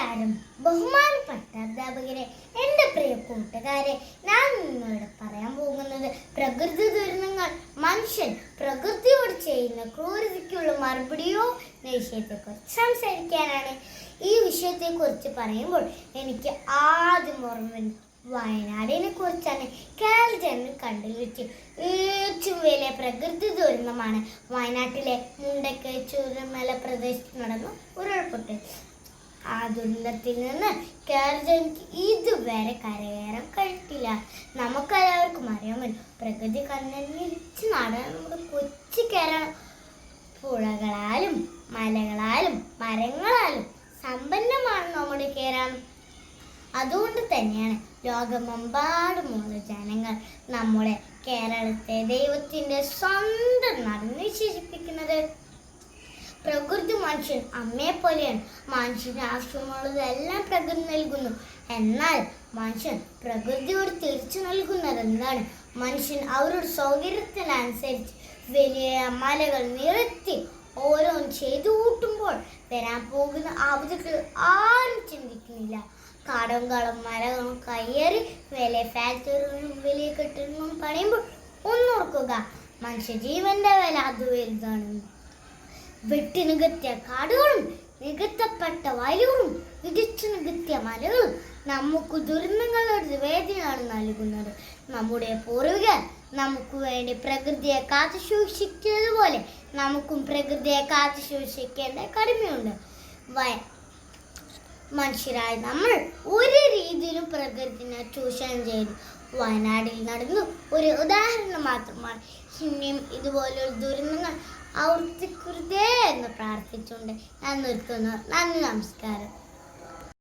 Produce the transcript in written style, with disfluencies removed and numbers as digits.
നമസ്കാരം ബഹുമാനപ്പെട്ട അധ്യാപകരെ, എൻ്റെ പ്രിയ കൂട്ടുകാരെ, ഞാൻ നിങ്ങളോട് പറയാൻ പോകുന്നത് പ്രകൃതി ദുരന്തങ്ങൾ മനുഷ്യൻ പ്രകൃതിയോട് ചെയ്യുന്ന ക്രൂരതയ്ക്കുള്ള മറുപടിയോ എന്ന വിഷയത്തെക്കുറിച്ച് സംസാരിക്കാനാണ്. ഈ വിഷയത്തെക്കുറിച്ച് പറയുമ്പോൾ എനിക്ക് ആദ്യം ഓർമ്മ വരുന്നത് വയനാടിനെ കുറിച്ചാണ്. കേരളത്തിൽ കണ്ടിൽ വെച്ച് ഏറ്റവും വലിയ പ്രകൃതി ദുരന്തമാണ് വയനാട്ടിലെ മുണ്ടക്കൈ ചൂരൽമല പ്രദേശത്ത് നടന്ന ഉരുൾപൊട്ടൽ. ആ ദുരന്തത്തിൽ നിന്ന് കേരളത്തിലേക്ക് ഇതുവരെ കരകയറാൻ കഴിഞ്ഞിട്ടില്ല. നമുക്കെല്ലാവർക്കും അറിയാമല്ലോ, പ്രകൃതി കണ്ണീരിച്ച് നാടാണ് നമ്മുടെ കൊച്ചു കേരളം. പുഴകളാലും മലകളാലും മരങ്ങളാലും സമ്പന്നമാണ് നമ്മുടെ കേരളം. അതുകൊണ്ട് തന്നെയാണ് ലോകമെമ്പാടുമുള്ള ജനങ്ങൾ നമ്മുടെ കേരളത്തെ ദൈവത്തിൻ്റെ സ്വന്തം നാടെന്ന് വിശേഷിപ്പിക്കുന്നത്. പ്രകൃതി മനുഷ്യൻ അമ്മയെ പോലെയാണ്. മനുഷ്യന് ആവശ്യമുള്ളതെല്ലാം പ്രകൃതി നൽകുന്നു. എന്നാൽ മനുഷ്യൻ പ്രകൃതിയോട് തിരിച്ചു നൽകുന്നത് എന്താണ്? മനുഷ്യൻ അവരുടെ സൗകര്യത്തിനനുസരിച്ച് വലിയ മലകൾ നിരത്തി ഓരോന്ന് ചെയ്തു കൂട്ടുമ്പോൾ വരാൻ പോകുന്ന ആപത്തുകൾ ആരും ചിന്തിക്കുന്നില്ല. കാടും മരങ്ങളും കയ്യേറി വലിയ ഫാക്ടറികളും വലിയ കെട്ടിടങ്ങളും പണിയുമ്പോൾ ഒന്നോർക്കുക, മനുഷ്യജീവന്റെ വില അത് വലുതാണ്. വെട്ടി നികത്തിയ കാടുകളും നികത്തപ്പെട്ട വയലുകളും ഇടിച്ചു നികത്തിയ മലകളും നമുക്ക് ദുരന്തങ്ങളുടെ വേദനയാണ് നൽകുന്നത്. നമ്മുടെ പൂർവികർ നമുക്ക് വേണ്ടി പ്രകൃതിയെ കാത്തു സൂക്ഷിച്ചതുപോലെ നമുക്കും പ്രകൃതിയെ കാത്തു സൂക്ഷിക്കേണ്ട കടമയുണ്ട്. മനുഷ്യരായ നമ്മൾ ഒരു രീതിയിലും പ്രകൃതിനെ ചൂഷണം ചെയ്തു. വയനാട്ടിൽ നടന്നു ഒരു ഉദാഹരണം മാത്രമാണ്. ഇനിയും ഇതുപോലൊരു ദുരന്തങ്ങൾ ആവർത്തിക്കരുതേ എന്ന് പ്രാർത്ഥിച്ചുകൊണ്ട് ഞാൻ നിർത്തുന്നു. നന്ദി, നമസ്കാരം.